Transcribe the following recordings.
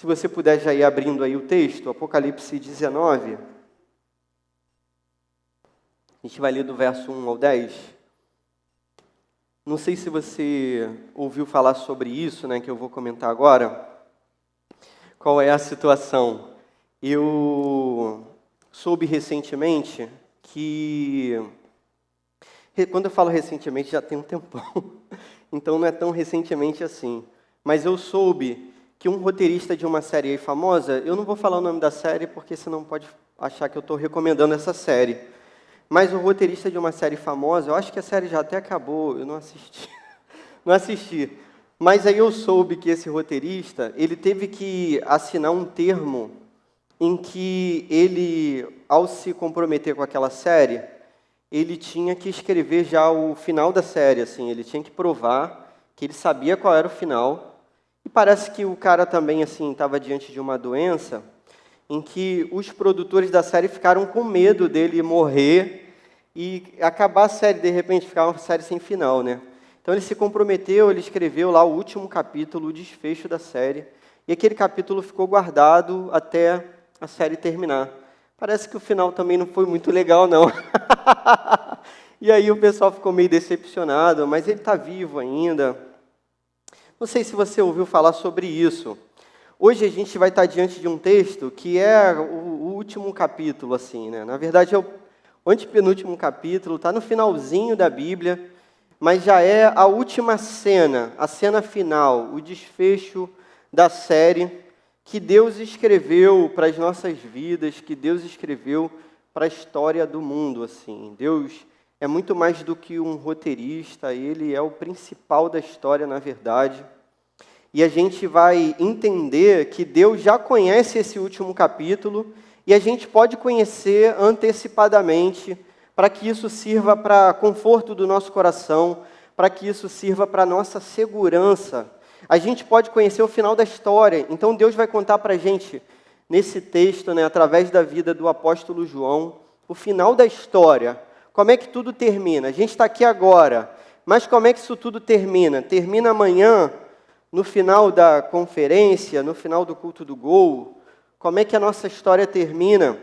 Se você puder já ir abrindo aí o texto, Apocalipse 19. A gente vai ler do verso 1 ao 10. Não sei se você ouviu falar sobre isso, né, que eu vou comentar agora. Qual é a situação? Eu soube recentemente que... Quando eu falo recentemente, já tem um tempão. Então não é tão recentemente assim. Mas eu soube que um roteirista de uma série aí famosa, eu não vou falar o nome da série, porque senão pode achar que eu estou recomendando essa série. Mas o roteirista de uma série famosa, eu acho que a série já até acabou, eu não assisti. Não assisti. Mas aí eu soube que esse roteirista, ele teve que assinar um termo em que ele, ao se comprometer com aquela série, ele tinha que escrever já o final da série, assim, ele tinha que provar que ele sabia qual era o final. E parece que o cara também, assim, estava diante de uma doença em que os produtores da série ficaram com medo dele morrer e acabar a série, de repente, ficar uma série sem final, né? Então ele se comprometeu, ele escreveu lá o último capítulo, o desfecho da série, e aquele capítulo ficou guardado até a série terminar. Parece que o final também não foi muito legal, não. E aí o pessoal ficou meio decepcionado, mas ele está vivo ainda. Não sei se você ouviu falar sobre isso. Hoje a gente vai estar diante de um texto que é o último capítulo, assim, né? Na verdade é o antepenúltimo capítulo, está no finalzinho da Bíblia, mas já é a última cena, a cena final, o desfecho da série que Deus escreveu para as nossas vidas, que Deus escreveu para a história do mundo, assim. Deus é muito mais do que um roteirista, Ele é o principal da história, na verdade. E a gente vai entender que Deus já conhece esse último capítulo e a gente pode conhecer antecipadamente para que isso sirva para conforto do nosso coração, para que isso sirva para nossa segurança. A gente pode conhecer o final da história. Então Deus vai contar para a gente, nesse texto, né, através da vida do apóstolo João, o final da história. Como é que tudo termina? A gente está aqui agora, mas como é que isso tudo termina? Termina amanhã, no final da conferência, no final do culto do Gol? Como é que a nossa história termina?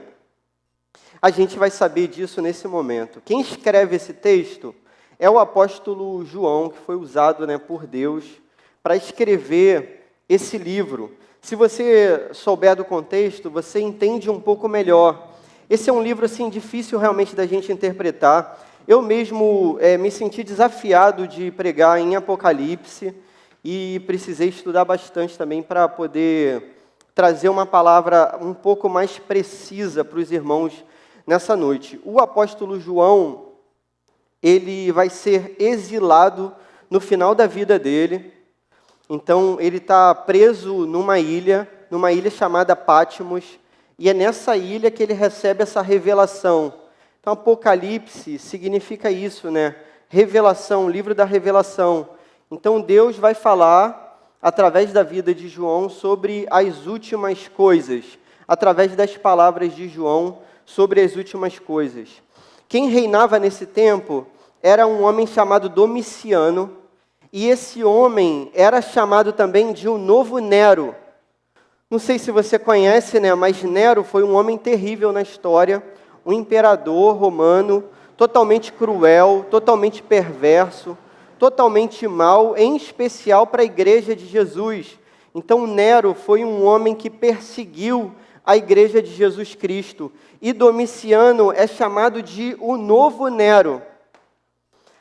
A gente vai saber disso nesse momento. Quem escreve esse texto é o apóstolo João, que foi usado, né, por Deus para escrever esse livro. Se você souber do contexto, você entende um pouco melhor. Esse é um livro assim difícil realmente da gente interpretar. Eu mesmo me senti desafiado de pregar em Apocalipse e precisei estudar bastante também para poder trazer uma palavra um pouco mais precisa para os irmãos nessa noite. O apóstolo João, ele vai ser exilado no final da vida dele. Então, ele está preso numa ilha chamada Patmos, e é nessa ilha que ele recebe essa revelação. Então, Apocalipse significa isso, né? Revelação, livro da revelação. Então, Deus vai falar, através da vida de João, sobre as últimas coisas, através das palavras de João, sobre as últimas coisas. Quem reinava nesse tempo era um homem chamado Domiciano, e esse homem era chamado também de o novo Nero. Não sei se você conhece, né, mas Nero foi um homem terrível na história, um imperador romano, totalmente cruel, totalmente perverso, totalmente mau, em especial para a igreja de Jesus. Então Nero foi um homem que perseguiu a igreja de Jesus Cristo. E Domiciano é chamado de o novo Nero.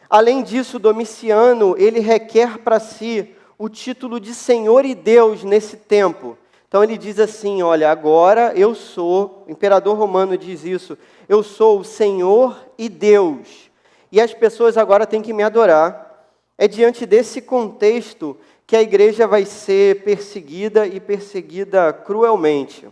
Além disso, Domiciano, ele requer para si o título de Senhor e Deus nesse tempo. Então ele diz assim, olha, agora eu sou, o imperador romano diz isso, eu sou o Senhor e Deus. E as pessoas agora têm que me adorar. É diante desse contexto que a igreja vai ser perseguida e perseguida cruelmente.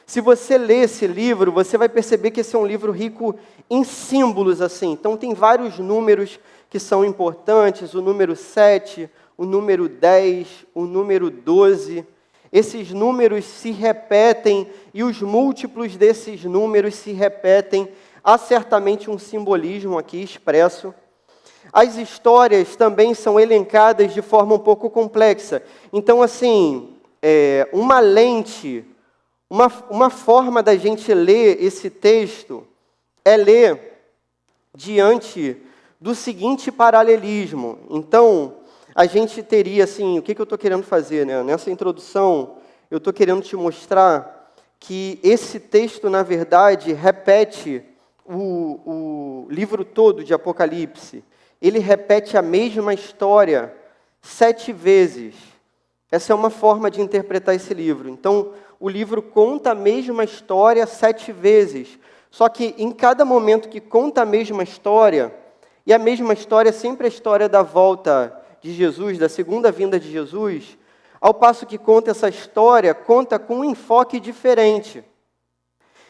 Se você ler esse livro, você vai perceber que esse é um livro rico em símbolos, assim. Então, tem vários números que são importantes, o número 7, o número 10, o número 12. Esses números se repetem e os múltiplos desses números se repetem. Há certamente um simbolismo aqui expresso. As histórias também são elencadas de forma um pouco complexa. Então, assim, uma lente, uma forma da gente ler esse texto é ler diante do seguinte paralelismo. Então, a gente teria, assim, o que eu estou querendo fazer, né? Nessa introdução, eu estou querendo te mostrar que esse texto, na verdade, repete o livro todo de Apocalipse. Ele repete a mesma história 7 vezes. Essa é uma forma de interpretar esse livro. Então, o livro conta a mesma história 7 vezes. Só que em cada momento que conta a mesma história, e a mesma história é sempre a história da volta de Jesus, da segunda vinda de Jesus, ao passo que conta essa história, conta com um enfoque diferente.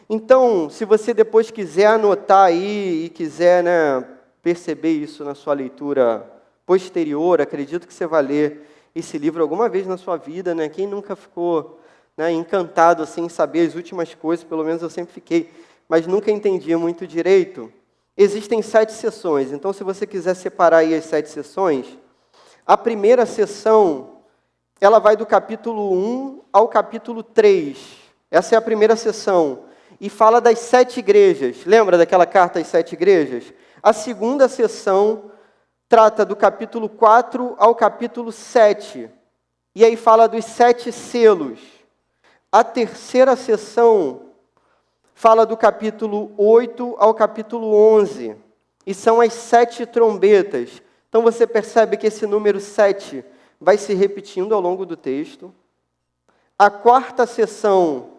Então, se você depois quiser anotar aí e quiser, né, perceber isso na sua leitura posterior, acredito que você vai ler esse livro alguma vez na sua vida, né? Quem nunca ficou, né, encantado assim, em saber as últimas coisas, pelo menos eu sempre fiquei, mas nunca entendia muito direito. Existem 7 sessões, então se você quiser separar aí as 7 sessões, a primeira sessão, ela vai do capítulo 1 ao capítulo 3. Essa é a primeira sessão. E fala das 7 igrejas. Lembra daquela carta às 7 igrejas? A segunda sessão trata do capítulo 4 ao capítulo 7. E aí fala dos 7 selos. A terceira sessão fala do capítulo 8 ao capítulo 11. E são as 7 trombetas. Então você percebe que esse número 7 vai se repetindo ao longo do texto. A quarta sessão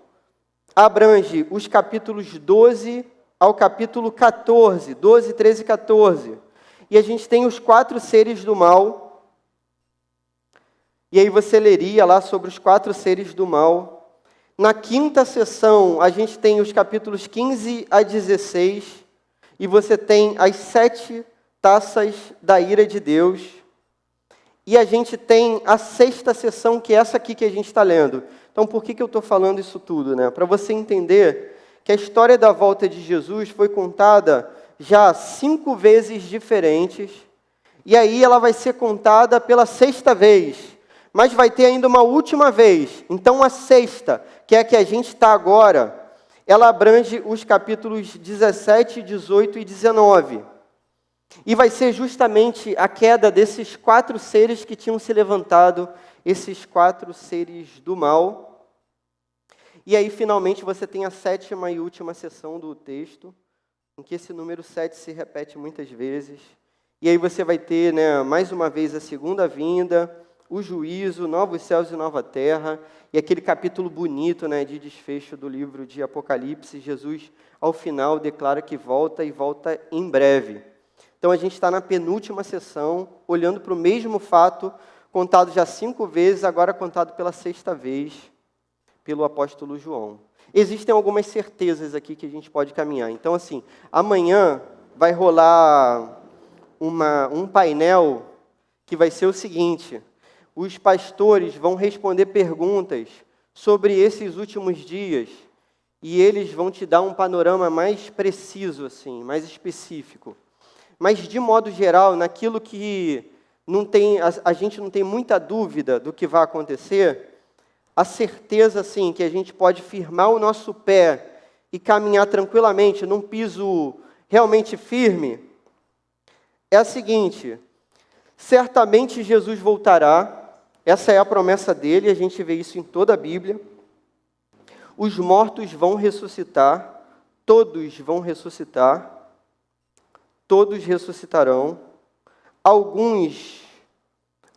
abrange os capítulos 12 ao capítulo 14, 12, 13 e 14. E a gente tem os 4 seres do mal. E aí você leria lá sobre os 4 seres do mal. Na quinta sessão, a gente tem os capítulos 15 a 16. E você tem as 7 taças da ira de Deus. E a gente tem a sexta sessão, que é essa aqui que a gente está lendo. Então, por que eu estou falando isso tudo, né? Para você entender que a história da volta de Jesus foi contada já 5 vezes diferentes, e aí ela vai ser contada pela 6ª vez, mas vai ter ainda uma última vez. Então, a sexta, que é a que a gente está agora, ela abrange os capítulos 17, 18 e 19. E vai ser justamente a queda desses 4 seres que tinham se levantado, esses 4 seres do mal. E aí, finalmente, você tem a 7ª e última sessão do texto, em que esse número 7 se repete muitas vezes. E aí você vai ter, né, mais uma vez a segunda vinda, o juízo, novos céus e nova terra, e aquele capítulo bonito, né, de desfecho do livro de Apocalipse. Jesus, ao final, declara que volta e volta em breve. Então, a gente está na penúltima sessão, olhando para o mesmo fato, contado já 5 vezes, agora contado pela 6ª vez, pelo apóstolo João. Existem algumas certezas aqui que a gente pode caminhar. Então, assim, amanhã vai rolar um painel que vai ser o seguinte: os pastores vão responder perguntas sobre esses últimos dias e eles vão te dar um panorama mais preciso, assim, mais específico. Mas, de modo geral, naquilo que a gente não tem muita dúvida do que vai acontecer, a certeza, sim, que a gente pode firmar o nosso pé e caminhar tranquilamente num piso realmente firme, é a seguinte: certamente Jesus voltará, essa é a promessa dele, a gente vê isso em toda a Bíblia. Os mortos vão ressuscitar, todos vão ressuscitar, todos ressuscitarão, alguns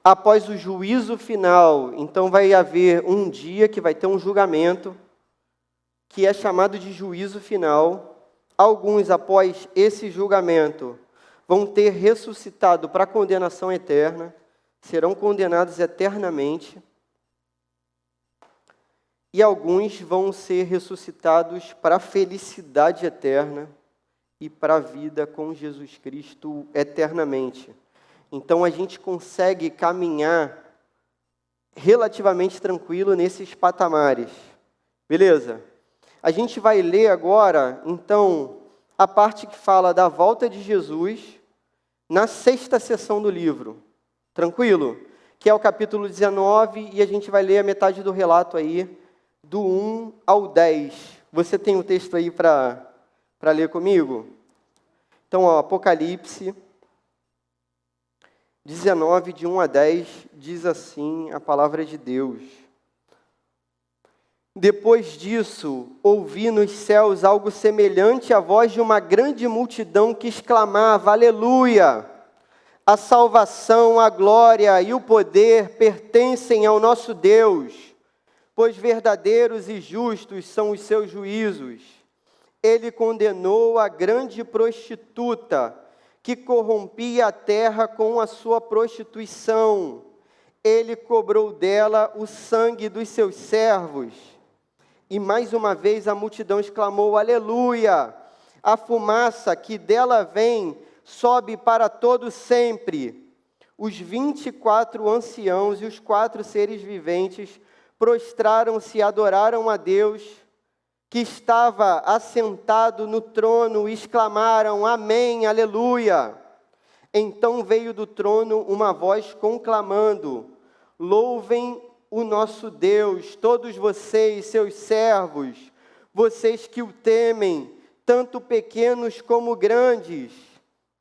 após o juízo final. Então vai haver um dia que vai ter um julgamento, que é chamado de juízo final. Alguns, após esse julgamento, vão ter ressuscitado para a condenação eterna, serão condenados eternamente. E alguns vão ser ressuscitados para a felicidade eterna e para a vida com Jesus Cristo eternamente. Então a gente consegue caminhar relativamente tranquilo nesses patamares. Beleza? A gente vai ler agora, então, a parte que fala da volta de Jesus na 6ª sessão do livro. Tranquilo? que é o capítulo 19, e a gente vai ler a metade do relato aí, do 1 ao 10. Você tem o texto aí para ler comigo? Então, ó, Apocalipse 19, de 1 a 10, diz assim a palavra de Deus. Depois disso, ouvi nos céus algo semelhante à voz de uma grande multidão que exclamava: Aleluia! A salvação, a glória e o poder pertencem ao nosso Deus, pois verdadeiros e justos são os seus juízos. Ele condenou a grande prostituta, que corrompia a terra com a sua prostituição. Ele cobrou dela o sangue dos seus servos. E mais uma vez a multidão exclamou: Aleluia! A fumaça que dela vem sobe para todo sempre. Os 24 anciãos e os 4 seres viventes prostraram-se e adoraram a Deus, que estava assentado no trono, e exclamaram: Amém, aleluia! Então veio do trono uma voz conclamando: Louvem o nosso Deus, todos vocês, seus servos, vocês que o temem, tanto pequenos como grandes.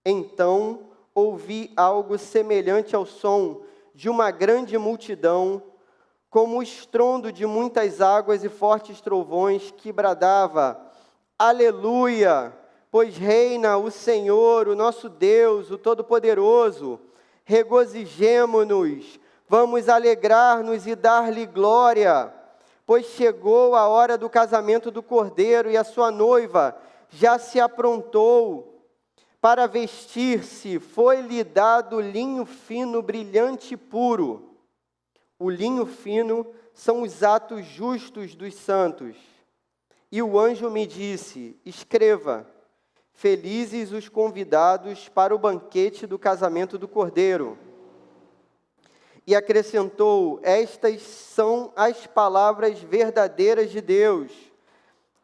Então ouvi algo semelhante ao som de uma grande multidão, como o estrondo de muitas águas e fortes trovões, que bradava: Aleluia! Pois reina o Senhor, o nosso Deus, o Todo-Poderoso. Regozijemo-nos, vamos alegrar-nos e dar-lhe glória, pois chegou a hora do casamento do Cordeiro, e a sua noiva já se aprontou. Para vestir-se, foi-lhe dado linho fino, brilhante e puro. O linho fino são os atos justos dos santos. E o anjo me disse: Escreva: felizes os convidados para o banquete do casamento do Cordeiro. E acrescentou: Estas são as palavras verdadeiras de Deus.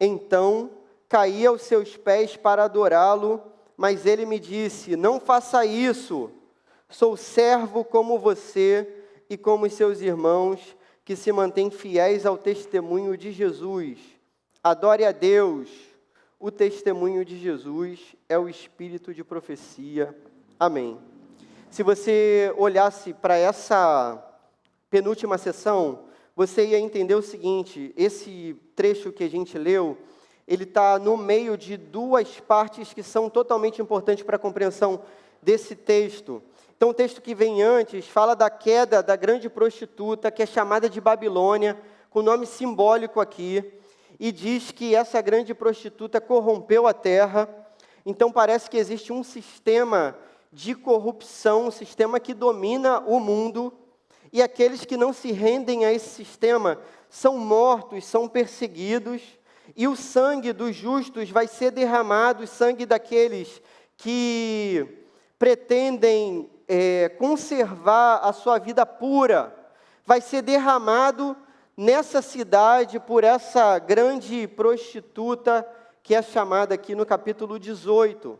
Então caí aos seus pés para adorá-lo, mas ele me disse: Não faça isso, sou servo como você e como os seus irmãos, que se mantêm fiéis ao testemunho de Jesus. Adore a Deus. O testemunho de Jesus é o espírito de profecia. Amém. Se você olhasse para essa penúltima sessão, você ia entender o seguinte: esse trecho que a gente leu, ele está no meio de 2 partes que são totalmente importantes para a compreensão desse texto. Então, o texto que vem antes fala da queda da grande prostituta, que é chamada de Babilônia, com nome simbólico aqui, e diz que essa grande prostituta corrompeu a terra. Então, parece que existe um sistema de corrupção, um sistema que domina o mundo, e aqueles que não se rendem a esse sistema são mortos, são perseguidos, e o sangue dos justos vai ser derramado, o sangue daqueles que pretendem conservar a sua vida pura, vai ser derramado nessa cidade por essa grande prostituta, que é chamada aqui no capítulo 18.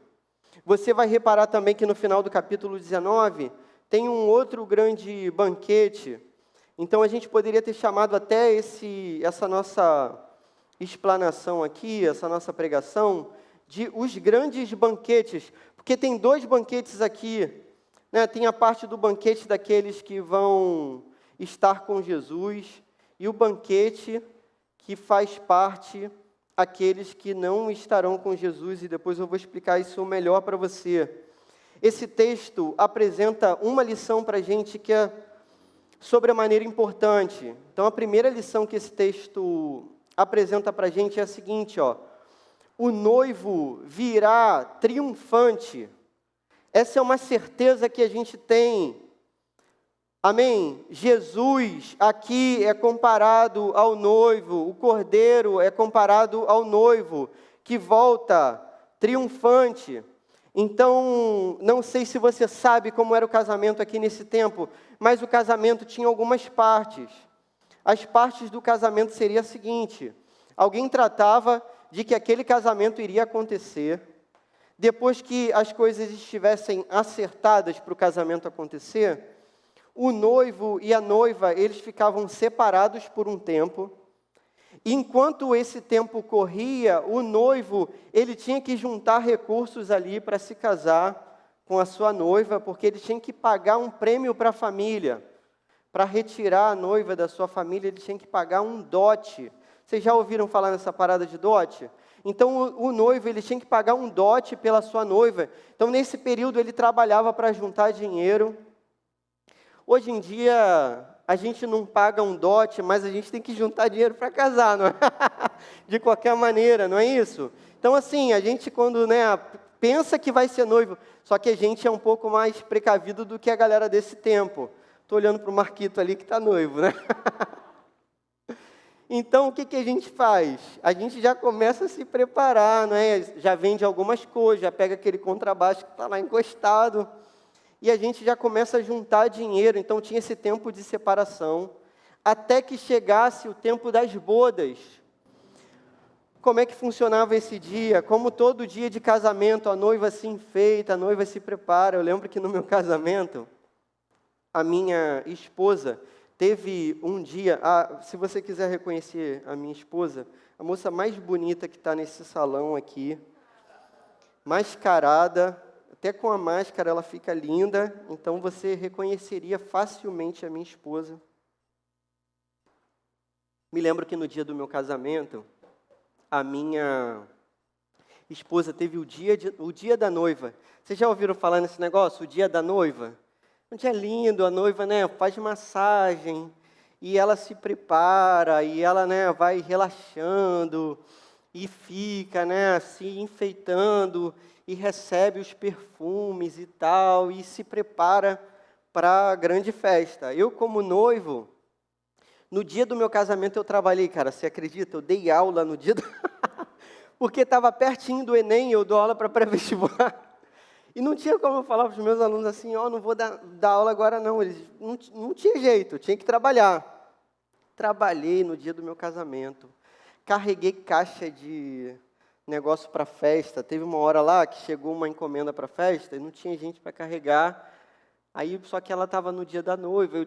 Você vai reparar também que no final do capítulo 19, tem um outro grande banquete. Então, a gente poderia ter chamado até essa nossa explanação aqui, essa nossa pregação, de os grandes banquetes, porque tem 2 banquetes aqui, né? Tem a parte do banquete daqueles que vão estar com Jesus, e o banquete que faz parte aqueles que não estarão com Jesus, e depois eu vou explicar isso melhor para você. Esse texto apresenta uma lição para a gente que é sobre a maneira importante. Então, a primeira lição que esse texto apresenta para a gente é a seguinte, ó: o noivo virá triunfante. Essa é uma certeza que a gente tem. Amém? Jesus aqui é comparado ao noivo, o cordeiro é comparado ao noivo, que volta triunfante. Então, não sei se você sabe como era o casamento aqui nesse tempo, mas o casamento tinha algumas partes. As partes do casamento seria a seguinte: alguém tratava de que aquele casamento iria acontecer. Depois que as coisas estivessem acertadas para o casamento acontecer, o noivo e a noiva, eles ficavam separados por um tempo. Enquanto esse tempo corria, o noivo, ele tinha que juntar recursos ali para se casar com a sua noiva, porque ele tinha que pagar um prêmio para a família. Para retirar a noiva da sua família, ele tinha que pagar um dote. Vocês já ouviram falar nessa parada de dote? Então, o noivo, ele tinha que pagar um dote pela sua noiva. Então, nesse período, ele trabalhava para juntar dinheiro. Hoje em dia, a gente não paga um dote, mas a gente tem que juntar dinheiro para casar, não é? De qualquer maneira, não é isso? Então, assim, a gente quando pensa que vai ser noivo, só que a gente é um pouco mais precavido do que a galera desse tempo. Estou olhando para o Marquito ali que está noivo, né? Então, o que a gente faz? A gente já começa a se preparar, não é? Já vende algumas coisas, já pega aquele contrabaixo que está lá encostado, e a gente já começa a juntar dinheiro. Então, tinha esse tempo de separação, até que chegasse o tempo das bodas. Como é que funcionava esse dia? Como todo dia de casamento, a noiva se enfeita, a noiva se prepara. Eu lembro que no meu casamento, a minha esposa teve um dia, se você quiser reconhecer a minha esposa, a moça mais bonita que está nesse salão aqui, mascarada, até com a máscara ela fica linda, então você reconheceria facilmente a minha esposa. Me lembro que no dia do meu casamento, a minha esposa teve o dia da noiva. Vocês já ouviram falar nesse negócio, o dia da noiva? Um dia lindo, a noiva, faz massagem, e ela se prepara, e ela, vai relaxando, e fica, se enfeitando, e recebe os perfumes e tal, e se prepara para a grande festa. Eu, como noivo, no dia do meu casamento eu trabalhei, cara, você acredita? Eu dei aula no dia porque estava pertinho do Enem, eu dou aula para pré-vestibular. E não tinha como eu falar para os meus alunos assim, não vou dar aula agora não. Eles não tinha jeito, eu tinha que trabalhar. Trabalhei no dia do meu casamento. Carreguei caixa de negócio para festa. Teve uma hora lá que chegou uma encomenda para festa e não tinha gente para carregar. Aí, só que ela estava no dia da noiva, eu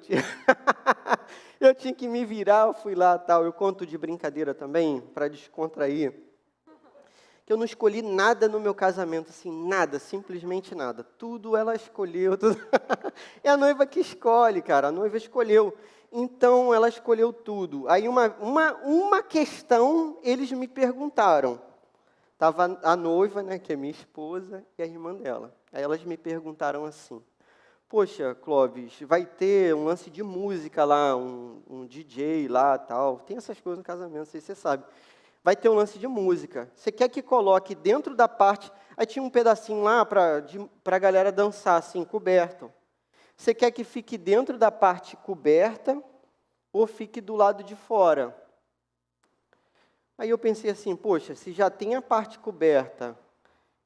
tinha que me virar, eu fui lá tal. Eu conto de brincadeira também, para descontrair. Que eu não escolhi nada no meu casamento, assim, nada, simplesmente nada. Tudo ela escolheu, tudo. É a noiva que escolhe, cara, a noiva escolheu. Então, ela escolheu tudo. Aí, uma questão, eles me perguntaram. Estava a noiva, que é minha esposa, e a irmã dela. Aí, elas me perguntaram assim, poxa, Clóvis, vai ter um lance de música lá, um DJ lá, tal. Tem essas coisas no casamento, não sei se você sabe. Vai ter um lance de música. Você quer que coloque dentro da parte... Aí tinha um pedacinho lá para a galera dançar, assim, coberto. Você quer que fique dentro da parte coberta ou fique do lado de fora? Aí eu pensei assim, poxa, se já tem a parte coberta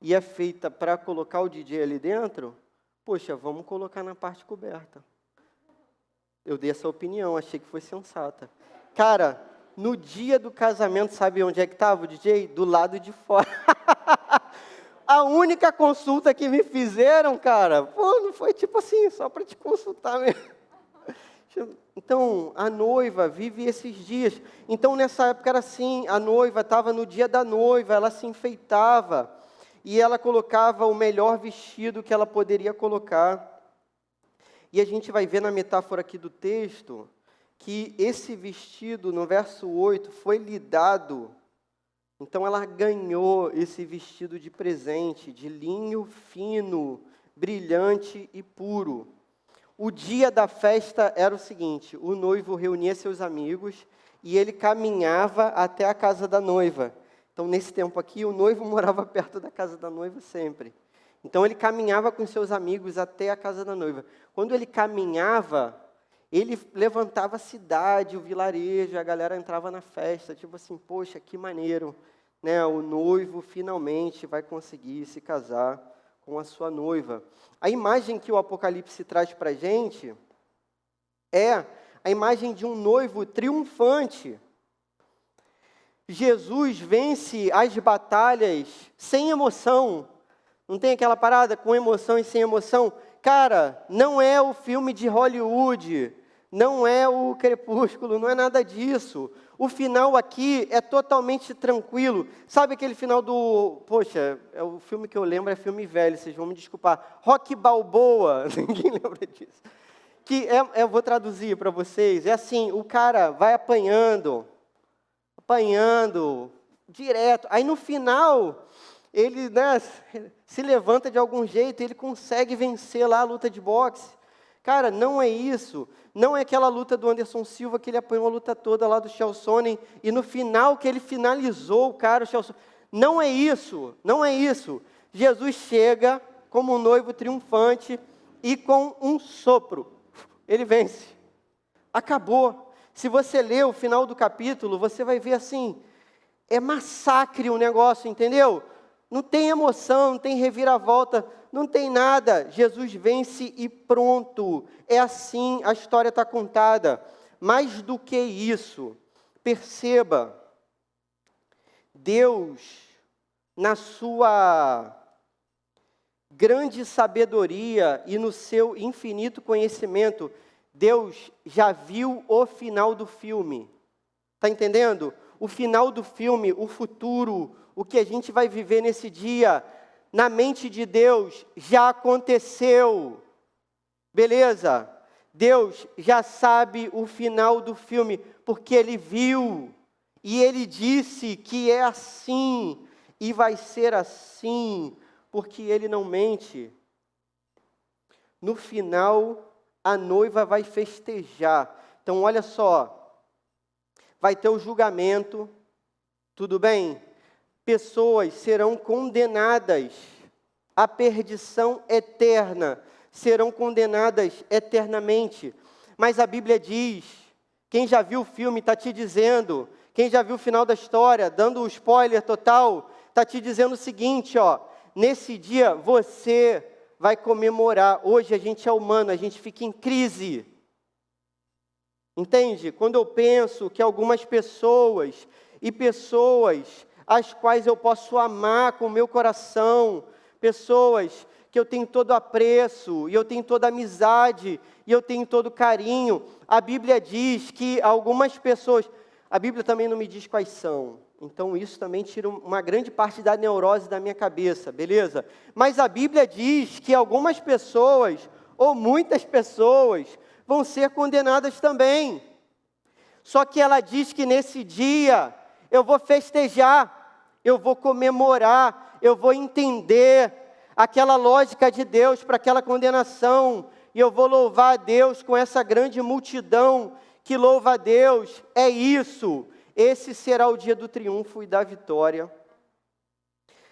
e é feita para colocar o DJ ali dentro, poxa, vamos colocar na parte coberta. Eu dei essa opinião, achei que foi sensata. Cara... No dia do casamento, sabe onde é que estava o DJ? Do lado de fora. A única consulta que me fizeram, cara, não foi tipo assim, só para te consultar mesmo. Então, a noiva vive esses dias. Então, nessa época era assim, a noiva estava no dia da noiva, ela se enfeitava. E ela colocava o melhor vestido que ela poderia colocar. E a gente vai ver na metáfora aqui do texto... que esse vestido, no verso 8, foi lhe dado. Então, ela ganhou esse vestido de presente, de linho fino, brilhante e puro. O dia da festa era o seguinte, o noivo reunia seus amigos e ele caminhava até a casa da noiva. Então, nesse tempo aqui, o noivo morava perto da casa da noiva sempre. Então, ele caminhava com seus amigos até a casa da noiva. Quando ele caminhava... ele levantava a cidade, o vilarejo, a galera entrava na festa, tipo assim, poxa, que maneiro, o noivo finalmente vai conseguir se casar com a sua noiva. A imagem que o Apocalipse traz para a gente é a imagem de um noivo triunfante. Jesus vence as batalhas sem emoção. Não tem aquela parada com emoção e sem emoção? Cara, não é o filme de Hollywood, não é o Crepúsculo, não é nada disso. O final aqui é totalmente tranquilo. Sabe aquele final do... Poxa, o filme que eu lembro é filme velho, vocês vão me desculpar. Rocky Balboa, ninguém lembra disso. Eu vou traduzir para vocês. É assim, o cara vai apanhando, direto. Aí no final, ele, né, se levanta de algum jeito, ele consegue vencer lá a luta de boxe. Cara, não é isso. Não é aquela luta do Anderson Silva que ele apanhou a luta toda lá do Chael Sonnen e no final que ele finalizou o cara, o Chael Sonnen. Não é isso, não é isso. Jesus chega como um noivo triunfante e com um sopro, ele vence. Acabou. Se você ler o final do capítulo, você vai ver assim, é massacre o negócio, entendeu? Não tem emoção, não tem reviravolta, não tem nada. Jesus vence e pronto. É assim, a história está contada. Mais do que isso, perceba, Deus, na sua grande sabedoria e no seu infinito conhecimento, Deus já viu o final do filme. Está entendendo? O final do filme, o futuro, o que a gente vai viver nesse dia, na mente de Deus, já aconteceu. Beleza? Deus já sabe o final do filme, porque Ele viu. E Ele disse que é assim, e vai ser assim, porque Ele não mente. No final, a noiva vai festejar. Então, olha só. Vai ter o julgamento, tudo bem? Pessoas serão condenadas à perdição eterna, serão condenadas eternamente. Mas a Bíblia diz, quem já viu o filme está te dizendo, quem já viu o final da história, dando o spoiler total, está te dizendo o seguinte, ó, nesse dia você vai comemorar. Hoje a gente é humano, a gente fica em crise. Entende? Quando eu penso que algumas pessoas, e pessoas as quais eu posso amar com o meu coração, pessoas que eu tenho todo apreço, e eu tenho toda amizade, e eu tenho todo carinho, a Bíblia diz que algumas pessoas, a Bíblia também não me diz quais são, então isso também tira uma grande parte da neurose da minha cabeça, beleza? Mas a Bíblia diz que algumas pessoas, ou muitas pessoas, vão ser condenadas também. Só que ela diz que nesse dia eu vou festejar, eu vou comemorar, eu vou entender aquela lógica de Deus para aquela condenação, e eu vou louvar a Deus com essa grande multidão que louva a Deus. É isso, esse será o dia do triunfo e da vitória.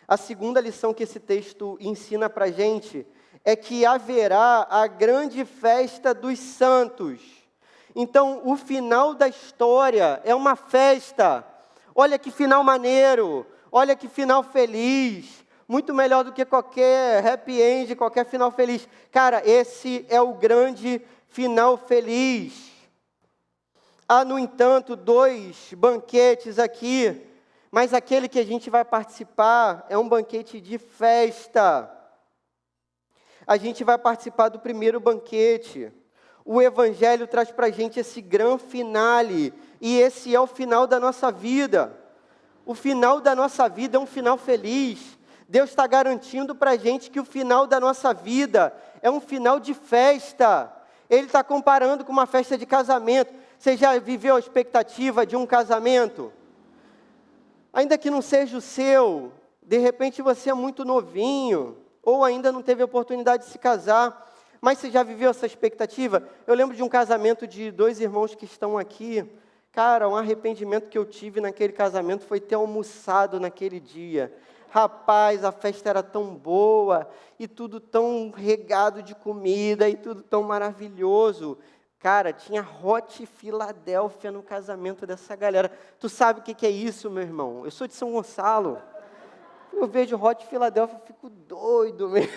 A segunda lição que esse texto ensina para a gente é que haverá a grande festa dos santos. Então, o final da história é uma festa. Olha que final maneiro, olha que final feliz, muito melhor do que qualquer happy end, qualquer final feliz. Cara, esse é o grande final feliz. Há, no entanto, 2 banquetes aqui, mas aquele que a gente vai participar é um banquete de festa. A gente vai participar do primeiro banquete. O Evangelho traz para a gente esse grande finale, e esse é o final da nossa vida. O final da nossa vida é um final feliz. Deus está garantindo para a gente que o final da nossa vida é um final de festa. Ele está comparando com uma festa de casamento. Você já viveu a expectativa de um casamento? Ainda que não seja o seu, de repente você é muito novinho, ou ainda não teve a oportunidade de se casar, mas você já viveu essa expectativa? Eu lembro de um casamento de 2 irmãos que estão aqui. Cara, um arrependimento que eu tive naquele casamento foi ter almoçado naquele dia. Rapaz, a festa era tão boa, e tudo tão regado de comida, e tudo tão maravilhoso. Cara, tinha Hot Philadelphia no casamento dessa galera. Tu sabe o que é isso, meu irmão? Eu sou de São Gonçalo. Eu vejo Hot Philadelphia, eu fico doido mesmo.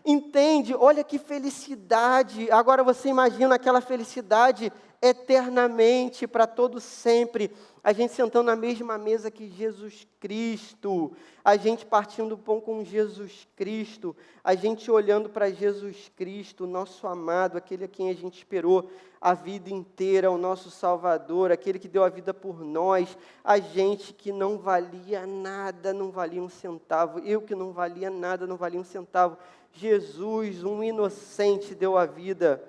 Entende? Olha que felicidade. Agora você imagina aquela felicidade eternamente, para todo sempre. A gente sentando na mesma mesa que Jesus Cristo, a gente partindo o pão com Jesus Cristo, a gente olhando para Jesus Cristo, nosso amado, aquele a quem a gente esperou a vida inteira, o nosso Salvador, aquele que deu a vida por nós, a gente que não valia nada, não valia um centavo, eu que não valia nada, não valia um centavo. Jesus, um inocente, deu a vida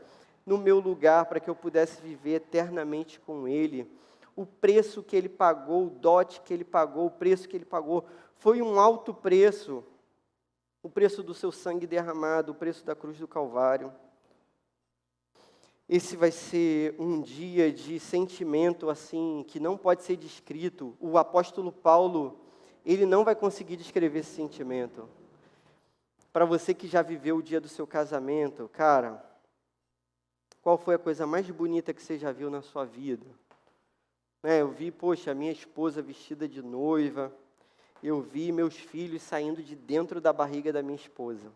no meu lugar para que eu pudesse viver eternamente com Ele. O preço que Ele pagou, o dote que Ele pagou, o preço que Ele pagou, foi um alto preço. O preço do seu sangue derramado, o preço da cruz do Calvário. Esse vai ser um dia de sentimento assim, que não pode ser descrito. O apóstolo Paulo, ele não vai conseguir descrever esse sentimento. Para você que já viveu o dia do seu casamento, cara, qual foi a coisa mais bonita que você já viu na sua vida? Eu vi, poxa, a minha esposa vestida de noiva, eu vi meus filhos saindo de dentro da barriga da minha esposa.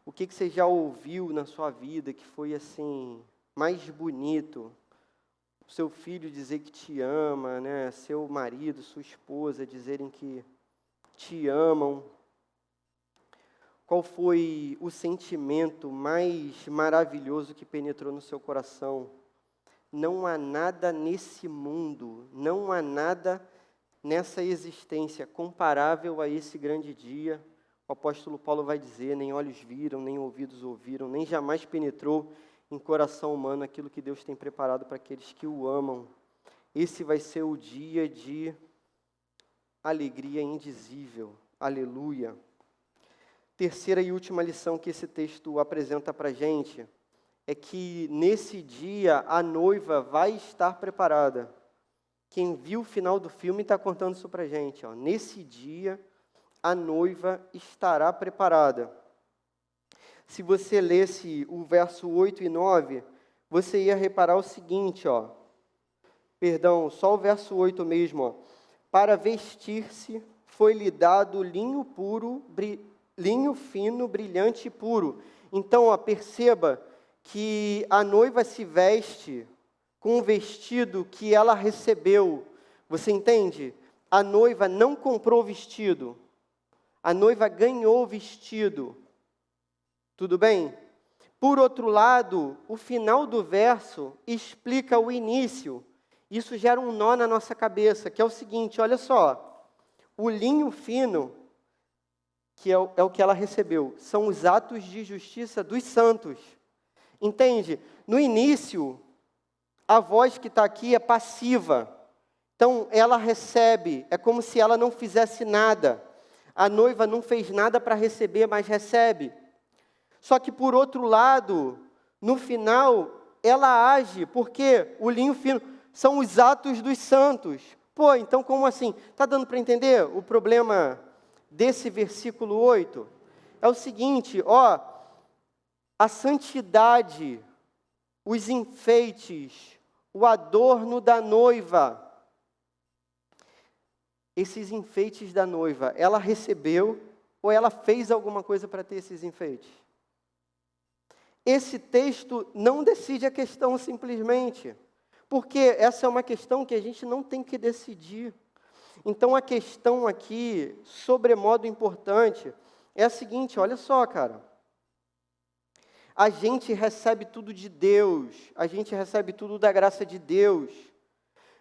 O que você já ouviu na sua vida que foi assim, mais bonito? O seu filho dizer que te ama, né? Seu marido, sua esposa dizerem que te amam. Qual foi o sentimento mais maravilhoso que penetrou no seu coração? Não há nada nesse mundo, não há nada nessa existência comparável a esse grande dia. O apóstolo Paulo vai dizer, nem olhos viram, nem ouvidos ouviram, nem jamais penetrou em coração humano aquilo que Deus tem preparado para aqueles que o amam. Esse vai ser o dia de alegria indizível. Aleluia. Terceira e última lição que esse texto apresenta para a gente é que nesse dia a noiva vai estar preparada. Quem viu o final do filme está contando isso para a gente. Nesse dia a noiva estará preparada. Se você lesse o verso 8 e 9, você ia reparar o seguinte, só o verso 8 mesmo, para vestir-se foi-lhe dado linho puro, linho fino, brilhante e puro. Então, perceba que a noiva se veste com um vestido que ela recebeu. Você entende? A noiva não comprou o vestido. A noiva ganhou o vestido. Tudo bem? Por outro lado, o final do verso explica o início. Isso gera um nó na nossa cabeça, que é o seguinte, olha só. O linho fino, que é o que ela recebeu, são os atos de justiça dos santos. Entende? No início, a voz que está aqui é passiva. Então, ela recebe, é como se ela não fizesse nada. A noiva não fez nada para receber, mas recebe. Só que, por outro lado, no final, ela age, porque o linho fino são os atos dos santos. Então como assim? Está dando para entender o problema desse versículo 8? É o seguinte, a santidade, os enfeites, o adorno da noiva, esses enfeites da noiva, ela recebeu ou ela fez alguma coisa para ter esses enfeites? Esse texto não decide a questão simplesmente, porque essa é uma questão que a gente não tem que decidir. Então a questão aqui, sobremodo importante, é a seguinte, olha só, cara. A gente recebe tudo de Deus, a gente recebe tudo da graça de Deus,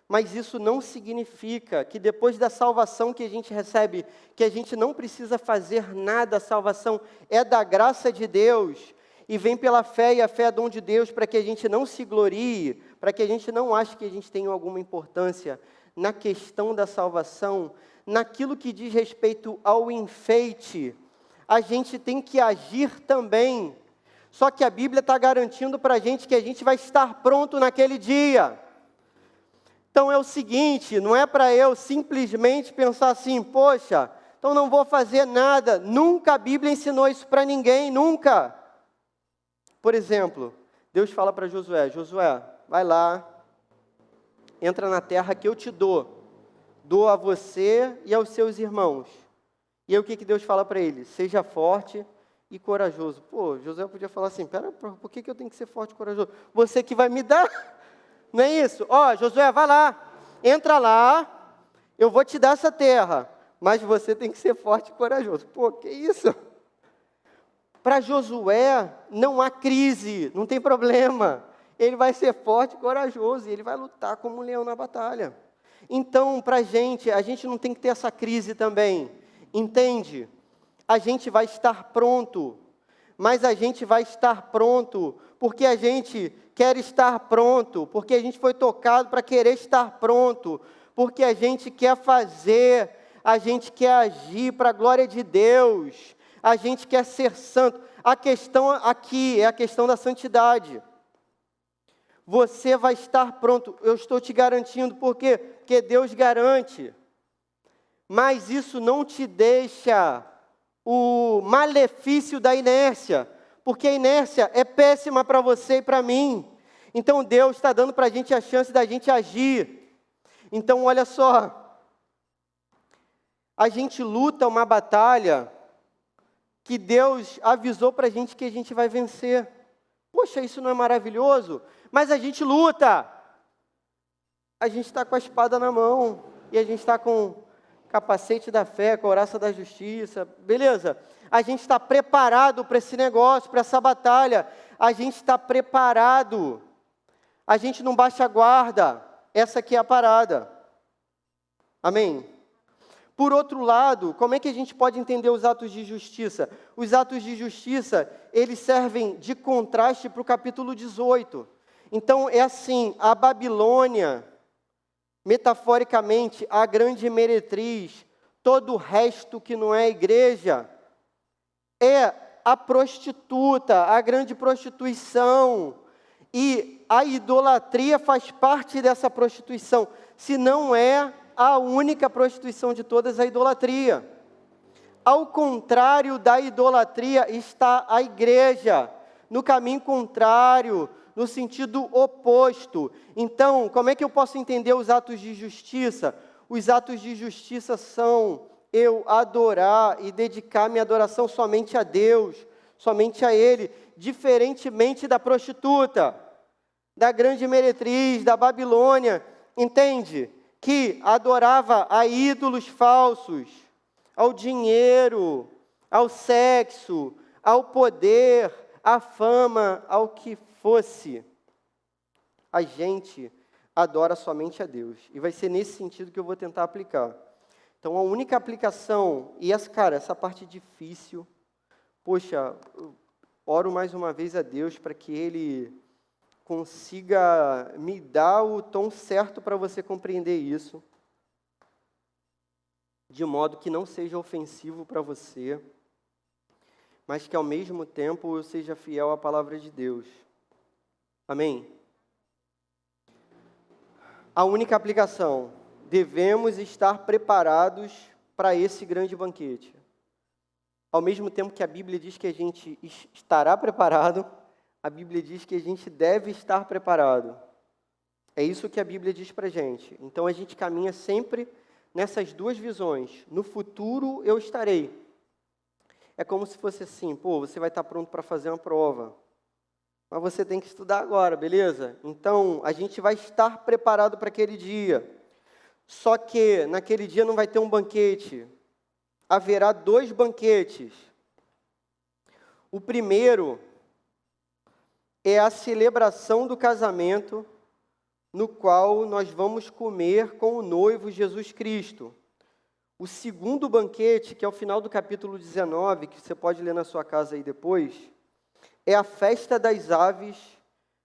mas isso não significa que depois da salvação que a gente recebe, que a gente não precisa fazer nada, a salvação é da graça de Deus, e vem pela fé, e a fé é dom de Deus, para que a gente não se glorie, para que a gente não ache que a gente tem alguma importância na questão da salvação, naquilo que diz respeito ao enfeite, a gente tem que agir também. Só que a Bíblia está garantindo para a gente que a gente vai estar pronto naquele dia. Então é o seguinte, não é para eu simplesmente pensar assim, poxa, então não vou fazer nada. Nunca a Bíblia ensinou isso para ninguém, nunca. Por exemplo, Deus fala para Josué, vai lá, entra na terra que eu te dou a você e aos seus irmãos. E aí o que Deus fala para ele? Seja forte e corajoso. Pô, Josué podia falar assim, pera, por que eu tenho que ser forte e corajoso? Você que vai me dar, não é isso? Ó, Josué, vai lá, entra lá, eu vou te dar essa terra, mas você tem que ser forte e corajoso. Pô, que isso? Para Josué, não há crise, não tem problema. Ele vai ser forte e corajoso, e ele vai lutar como um leão na batalha. Então, para a gente não tem que ter essa crise também, entende? A gente vai estar pronto, mas a gente vai estar pronto porque a gente quer estar pronto, porque a gente foi tocado para querer estar pronto, porque a gente quer fazer, a gente quer agir para a glória de Deus, a gente quer ser santo. A questão aqui é a questão da santidade. Você vai estar pronto, eu estou te garantindo, por quê? Porque Deus garante. Mas isso não te deixa o malefício da inércia, porque a inércia é péssima para você e para mim. Então Deus está dando para a gente a chance da gente agir. Então olha só, a gente luta uma batalha que Deus avisou para a gente que a gente vai vencer. Poxa, isso não é maravilhoso? Mas a gente luta. A gente está com a espada na mão. E a gente está com o capacete da fé, couraça da justiça. Beleza? A gente está preparado para esse negócio, para essa batalha. A gente está preparado. A gente não baixa a guarda. Essa aqui é a parada. Amém? Por outro lado, como é que a gente pode entender os atos de justiça? Os atos de justiça, eles servem de contraste para o capítulo 18. Então, é assim, a Babilônia, metaforicamente, a grande meretriz, todo o resto que não é igreja, é a prostituta, a grande prostituição. E a idolatria faz parte dessa prostituição, se não é a única prostituição de todas, a idolatria. Ao contrário da idolatria está a igreja, no caminho contrário, no sentido oposto. Então, como é que eu posso entender os atos de justiça? Os atos de justiça são eu adorar e dedicar minha adoração somente a Deus, somente a Ele, diferentemente da prostituta, da grande meretriz, da Babilônia, entende? Que adorava a ídolos falsos, ao dinheiro, ao sexo, ao poder, à fama, ao que fosse. A gente adora somente a Deus. E vai ser nesse sentido que eu vou tentar aplicar. Então, a única aplicação, e essa parte difícil, poxa, oro mais uma vez a Deus para que Ele consiga me dar o tom certo para você compreender isso, de modo que não seja ofensivo para você, mas que ao mesmo tempo eu seja fiel à palavra de Deus. Amém? A única aplicação, devemos estar preparados para esse grande banquete. Ao mesmo tempo que a Bíblia diz que a gente estará preparado, a Bíblia diz que a gente deve estar preparado. É isso que a Bíblia diz para a gente. Então a gente caminha sempre nessas duas visões. No futuro eu estarei. É como se fosse assim, você vai estar pronto para fazer uma prova. Mas você tem que estudar agora, beleza? Então a gente vai estar preparado para aquele dia. Só que naquele dia não vai ter um banquete. Haverá 2 banquetes. O primeiro é a celebração do casamento, no qual nós vamos comer com o noivo Jesus Cristo. O segundo banquete, que é o final do capítulo 19, que você pode ler na sua casa aí depois, é a festa das aves,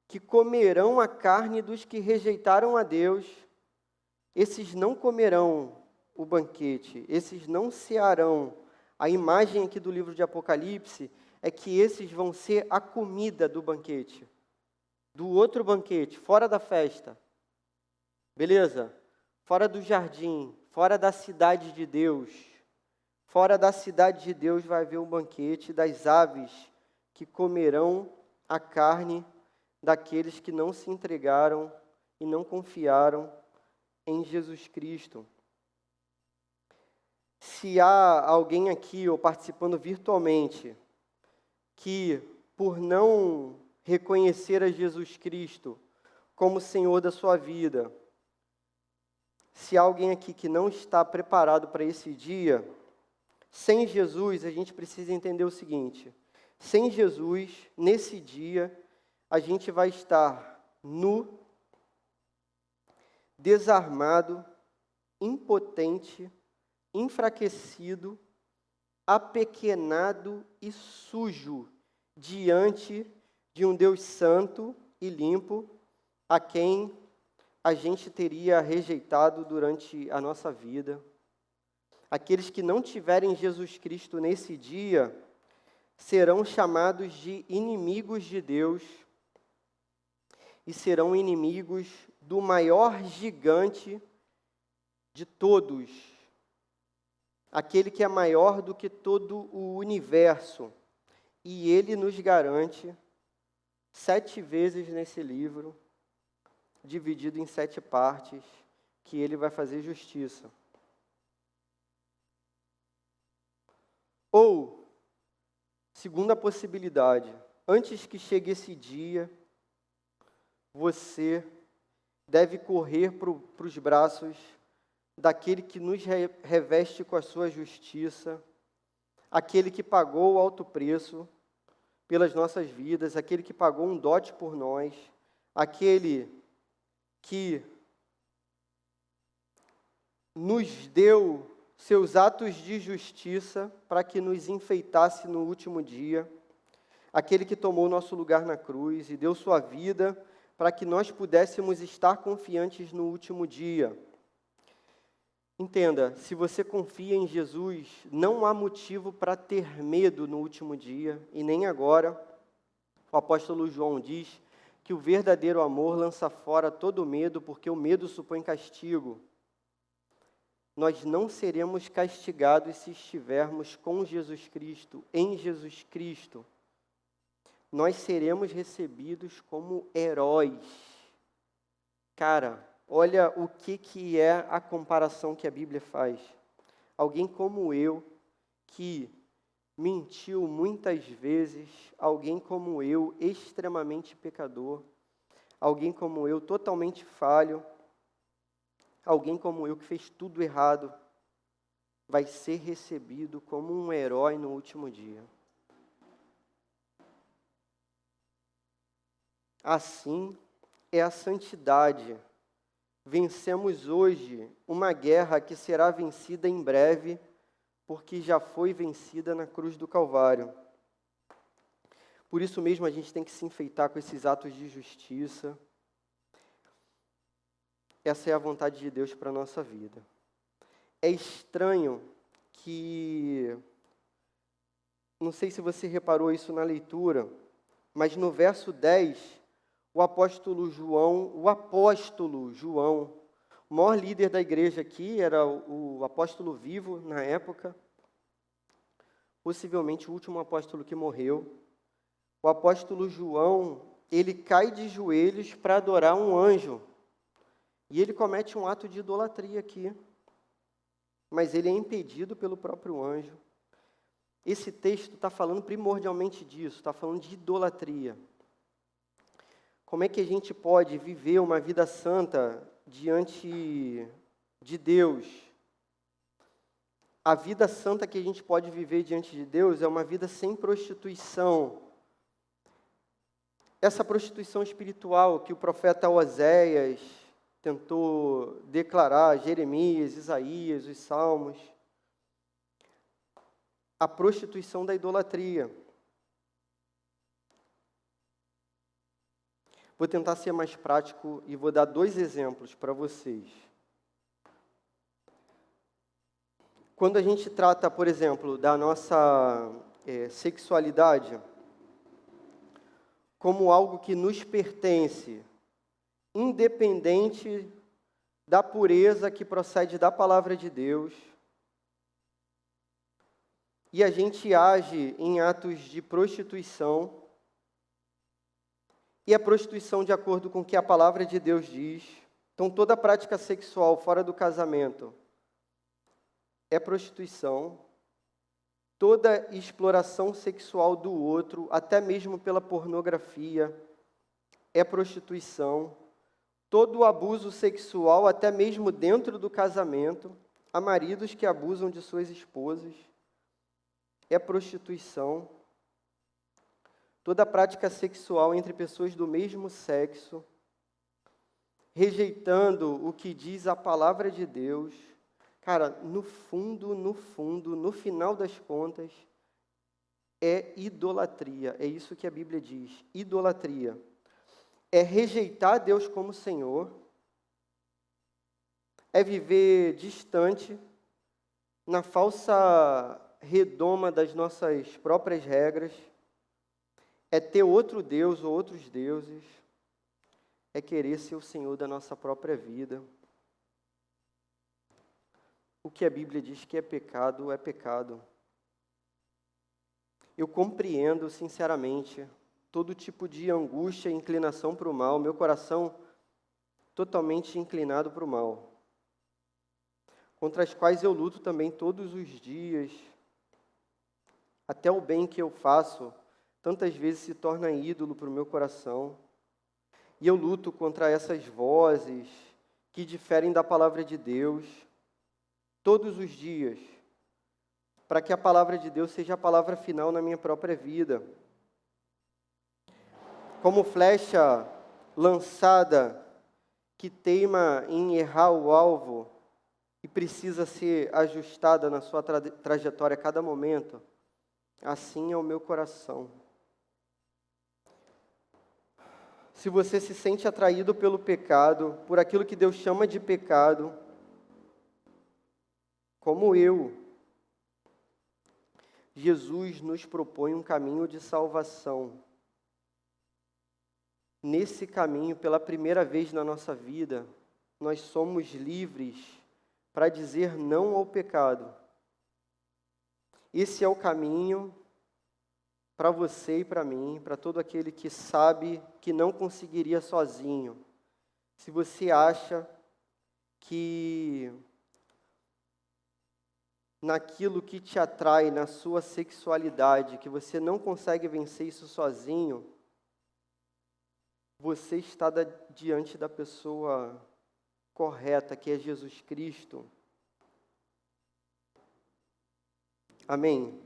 que comerão a carne dos que rejeitaram a Deus. Esses não comerão o banquete, esses não cearão. A imagem aqui do livro de Apocalipse é que esses vão ser a comida do banquete, do outro banquete, fora da festa. Beleza? Fora do jardim, fora da cidade de Deus. Fora da cidade de Deus vai haver um banquete das aves que comerão a carne daqueles que não se entregaram e não confiaram em Jesus Cristo. Se há alguém aqui ou participando virtualmente que, por não reconhecer a Jesus Cristo como Senhor da sua vida, se há alguém aqui que não está preparado para esse dia, sem Jesus, a gente precisa entender o seguinte: sem Jesus, nesse dia, a gente vai estar nu, desarmado, impotente, enfraquecido, apequenado e sujo diante de um Deus santo e limpo, a quem a gente teria rejeitado durante a nossa vida. Aqueles que não tiverem Jesus Cristo nesse dia serão chamados de inimigos de Deus e serão inimigos do maior gigante de todos, aquele que é maior do que todo o universo. E ele nos garante 7 vezes nesse livro, dividido em 7 partes, que ele vai fazer justiça. Ou, segunda possibilidade, antes que chegue esse dia, você deve correr para os braços daquele que nos reveste com a sua justiça, aquele que pagou o alto preço pelas nossas vidas, aquele que pagou um dote por nós, aquele que nos deu seus atos de justiça para que nos enfeitasse no último dia, aquele que tomou nosso lugar na cruz e deu sua vida para que nós pudéssemos estar confiantes no último dia. Entenda, se você confia em Jesus, não há motivo para ter medo no último dia, e nem agora. O apóstolo João diz que o verdadeiro amor lança fora todo medo, porque o medo supõe castigo. Nós não seremos castigados se estivermos com Jesus Cristo, em Jesus Cristo. Nós seremos recebidos como heróis. Cara, olha o que é a comparação que a Bíblia faz. Alguém como eu, que mentiu muitas vezes, alguém como eu, extremamente pecador, alguém como eu, totalmente falho, alguém como eu que fez tudo errado, vai ser recebido como um herói no último dia. Assim é a santidade. Vencemos hoje uma guerra que será vencida em breve, porque já foi vencida na cruz do Calvário. Por isso mesmo a gente tem que se enfeitar com esses atos de justiça. Essa é a vontade de Deus para a nossa vida. É estranho que, não sei se você reparou isso na leitura, mas no verso 10, o apóstolo João, o maior líder da igreja aqui, era o apóstolo vivo na época, possivelmente o último apóstolo que morreu. O apóstolo João, ele cai de joelhos para adorar um anjo. E ele comete um ato de idolatria aqui. Mas ele é impedido pelo próprio anjo. Esse texto está falando primordialmente disso, está falando de idolatria. Como é que a gente pode viver uma vida santa diante de Deus? A vida santa que a gente pode viver diante de Deus é uma vida sem prostituição. Essa prostituição espiritual que o profeta Oséias tentou declarar, Jeremias, Isaías, os Salmos. A prostituição da idolatria. Vou tentar ser mais prático e vou dar 2 exemplos para vocês. Quando a gente trata, por exemplo, da nossa sexualidade como algo que nos pertence, independente da pureza que procede da palavra de Deus, e a gente age em atos de prostituição, e a prostituição de acordo com o que a palavra de Deus diz. Então, toda prática sexual fora do casamento é prostituição. toda exploração sexual do outro, até mesmo pela pornografia, é prostituição. Todo abuso sexual, até mesmo dentro do casamento, há maridos que abusam de suas esposas, é prostituição. Toda prática sexual entre pessoas do mesmo sexo, rejeitando o que diz a palavra de Deus, cara, no fundo, no final das contas, é idolatria. É isso que a Bíblia diz, idolatria. É rejeitar Deus como Senhor, é viver distante, na falsa redoma das nossas próprias regras, é ter outro Deus ou outros deuses, é querer ser o Senhor da nossa própria vida. O que a Bíblia diz que é pecado, é pecado. Eu compreendo, sinceramente, todo tipo de angústia e inclinação para o mal, meu coração totalmente inclinado para o mal, contra as quais eu luto também todos os dias. Até o bem que eu faço, tantas vezes se torna ídolo para o meu coração. E eu luto contra essas vozes que diferem da palavra de Deus, todos os dias, para que a palavra de Deus seja a palavra final na minha própria vida. Como flecha lançada que teima em errar o alvo e precisa ser ajustada na sua trajetória a cada momento, assim é o meu coração. Se você se sente atraído pelo pecado, por aquilo que Deus chama de pecado, como eu, Jesus nos propõe um caminho de salvação. Nesse caminho, pela primeira vez na nossa vida, nós somos livres para dizer não ao pecado. Esse é o caminho para você e para mim, para todo aquele que sabe que não conseguiria sozinho. Se você acha que naquilo que te atrai, na sua sexualidade, que você não consegue vencer isso sozinho, você está diante da pessoa correta, que é Jesus Cristo. Amém?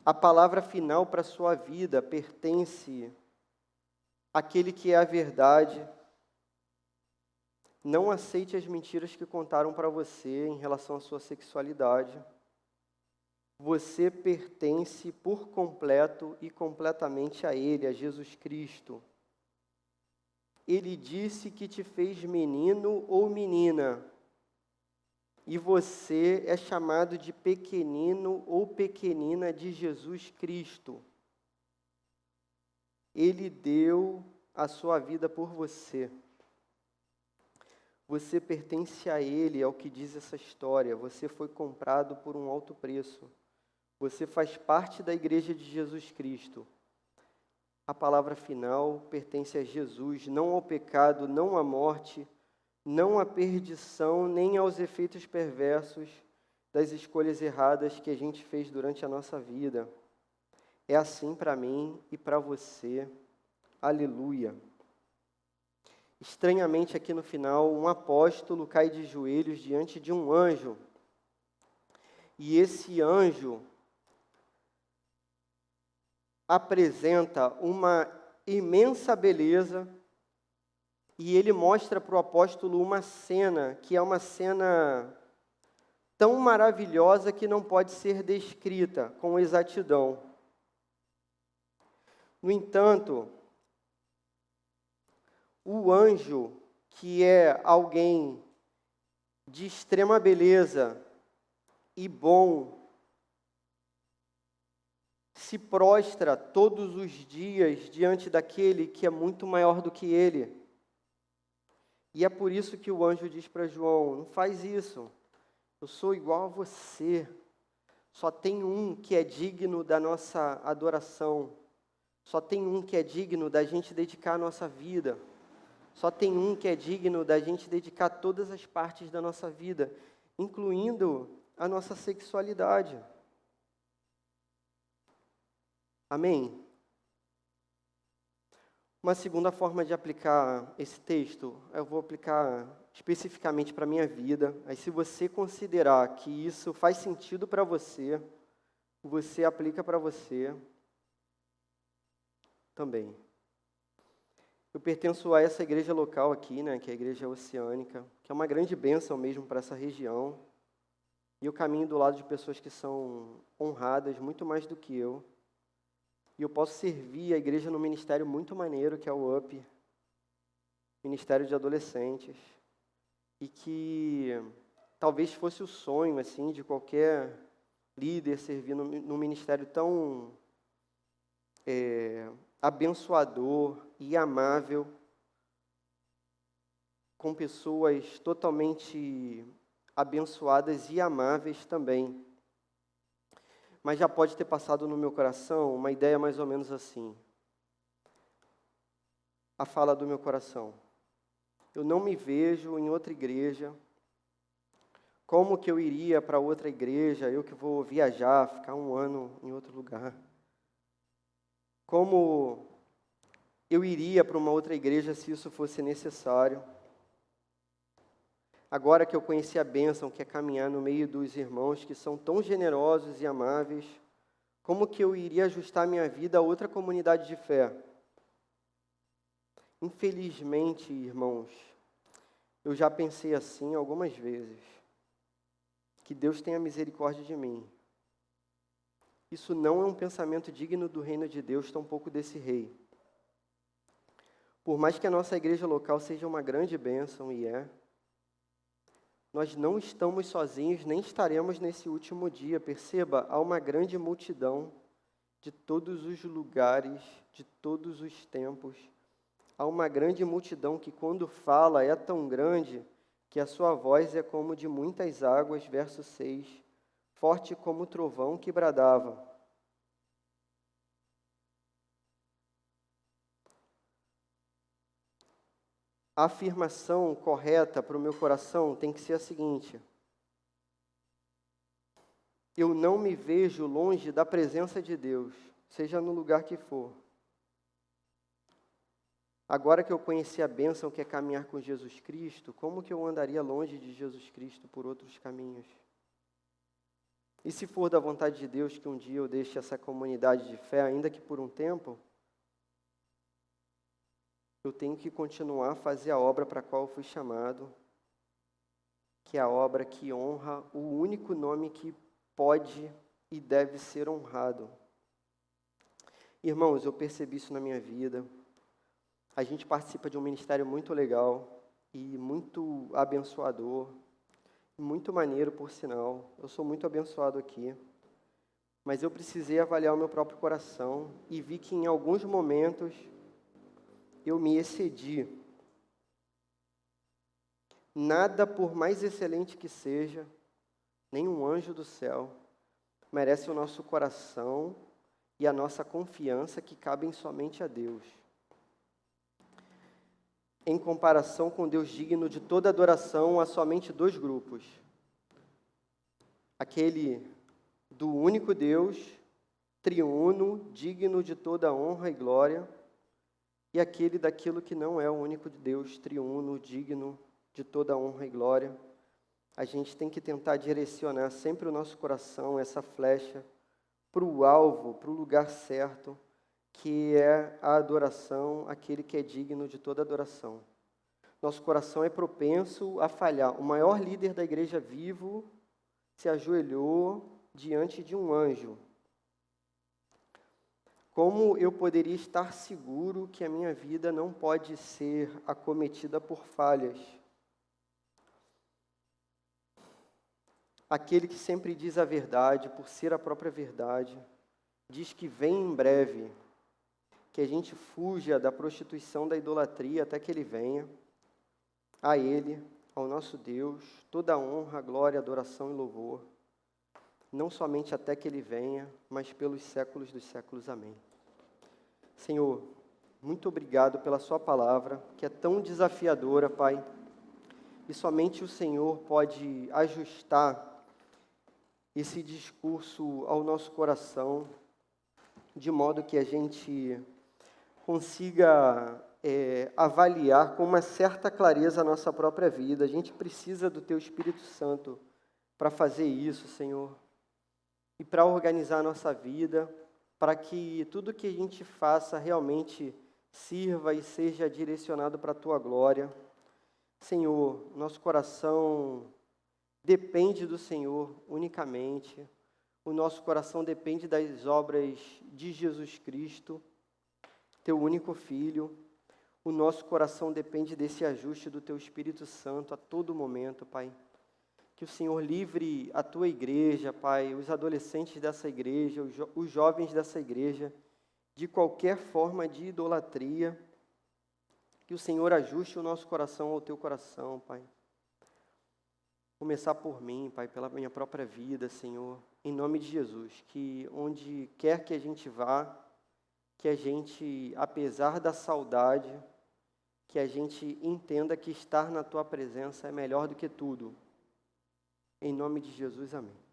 A palavra final para a sua vida pertence àquele que é a verdade. Não aceite as mentiras que contaram para você em relação à sua sexualidade. Você pertence por completo e completamente a Ele, a Jesus Cristo. Ele disse que te fez menino ou menina. E você é chamado de pequenino ou pequenina de Jesus Cristo. Ele deu a sua vida por você. Você pertence a Ele, é o que diz essa história. Você foi comprado por um alto preço. Você faz parte da igreja de Jesus Cristo. A palavra final pertence a Jesus, não ao pecado, não à morte, não à perdição, nem aos efeitos perversos das escolhas erradas que a gente fez durante a nossa vida. É assim para mim e para você. Aleluia. Estranhamente, aqui no final, um apóstolo cai de joelhos diante de um anjo. E esse anjo apresenta uma imensa beleza e ele mostra para o apóstolo uma cena que é uma cena tão maravilhosa que não pode ser descrita com exatidão. No entanto, o anjo, que é alguém de extrema beleza e bom, se prostra todos os dias diante daquele que é muito maior do que ele. E é por isso que o anjo diz para João: não faz isso, eu sou igual a você. Só tem um que é digno da nossa adoração. Só tem um que é digno da gente dedicar a nossa vida. Só tem um que é digno da gente dedicar todas as partes da nossa vida, incluindo a nossa sexualidade. Amém? Uma segunda forma de aplicar esse texto, eu vou aplicar especificamente para a minha vida. Aí, se você considerar que isso faz sentido para você, você aplica para você também. Eu pertenço a essa igreja local aqui, né, que é a Igreja Oceânica, que é uma grande bênção mesmo para essa região. E eu caminho do lado de pessoas que são honradas, muito mais do que eu. E eu posso servir a igreja num ministério muito maneiro, que é o UP, Ministério de Adolescentes. E que talvez fosse o sonho, assim, de qualquer líder servir num ministério tão abençoador e amável, com pessoas totalmente abençoadas e amáveis também. Mas já pode ter passado no meu coração uma ideia mais ou menos assim. A fala do meu coração. Eu não me vejo em outra igreja. Como que eu iria para outra igreja, eu que vou viajar, ficar um ano em outro lugar? Como eu iria para uma outra igreja se isso fosse necessário? Agora que eu conheci a bênção, que é caminhar no meio dos irmãos que são tão generosos e amáveis, como que eu iria ajustar minha vida a outra comunidade de fé? Infelizmente, irmãos, eu já pensei assim algumas vezes. Que Deus tenha misericórdia de mim. Isso não é um pensamento digno do reino de Deus, tampouco desse rei. Por mais que a nossa igreja local seja uma grande bênção, e nós não estamos sozinhos, nem estaremos nesse último dia. Perceba, há uma grande multidão de todos os lugares, de todos os tempos. Há uma grande multidão que, quando fala, é tão grande que a sua voz é como de muitas águas, verso 6, forte como o trovão que bradava. A afirmação correta para o meu coração tem que ser a seguinte: eu não me vejo longe da presença de Deus, seja no lugar que for. Agora que eu conheci a bênção que é caminhar com Jesus Cristo, como que eu andaria longe de Jesus Cristo por outros caminhos? E se for da vontade de Deus que um dia eu deixe essa comunidade de fé, ainda que por um tempo, eu tenho que continuar a fazer a obra para a qual eu fui chamado, que é a obra que honra o único nome que pode e deve ser honrado. Irmãos, eu percebi isso na minha vida. A gente participa de um ministério muito legal e muito abençoador, muito maneiro, por sinal. Eu sou muito abençoado aqui. Mas eu precisei avaliar o meu próprio coração e vi que em alguns momentos eu me excedi. Nada, por mais excelente que seja, nenhum anjo do céu merece o nosso coração e a nossa confiança que cabem somente a Deus. Em comparação com Deus digno de toda adoração, há somente dois grupos. Aquele do único Deus, triuno, digno de toda honra e glória, e aquele daquilo que não é o único Deus, triuno, digno de toda honra e glória. A gente tem que tentar direcionar sempre o nosso coração, essa flecha, para o alvo, para o lugar certo, que é a adoração, aquele que é digno de toda adoração. Nosso coração é propenso a falhar. O maior líder da igreja vivo se ajoelhou diante de um anjo. Como eu poderia estar seguro que a minha vida não pode ser acometida por falhas? Aquele que sempre diz a verdade, por ser a própria verdade, diz que vem em breve, que a gente fuja da prostituição, da idolatria, até que Ele venha. A Ele, ao nosso Deus, toda a honra, glória, adoração e louvor, não somente até que Ele venha, mas pelos séculos dos séculos. Amém. Senhor, muito obrigado pela Sua palavra, que é tão desafiadora, Pai, e somente o Senhor pode ajustar esse discurso ao nosso coração, de modo que a gente consiga avaliar com uma certa clareza a nossa própria vida. A gente precisa do Teu Espírito Santo para fazer isso, Senhor, e para organizar a nossa vida, para que tudo que a gente faça realmente sirva e seja direcionado para a Tua glória. Senhor, nosso coração depende do Senhor unicamente. O nosso coração depende das obras de Jesus Cristo, Teu único Filho. O nosso coração depende desse ajuste do Teu Espírito Santo a todo momento, Pai. Que o Senhor livre a Tua igreja, Pai, os adolescentes dessa igreja, os jovens dessa igreja, de qualquer forma de idolatria. Que o Senhor ajuste o nosso coração ao Teu coração, Pai. Começar por mim, Pai, pela minha própria vida, Senhor, em nome de Jesus, que onde quer que a gente vá, que a gente, apesar da saudade, que a gente entenda que estar na Tua presença é melhor do que tudo. Em nome de Jesus, amém.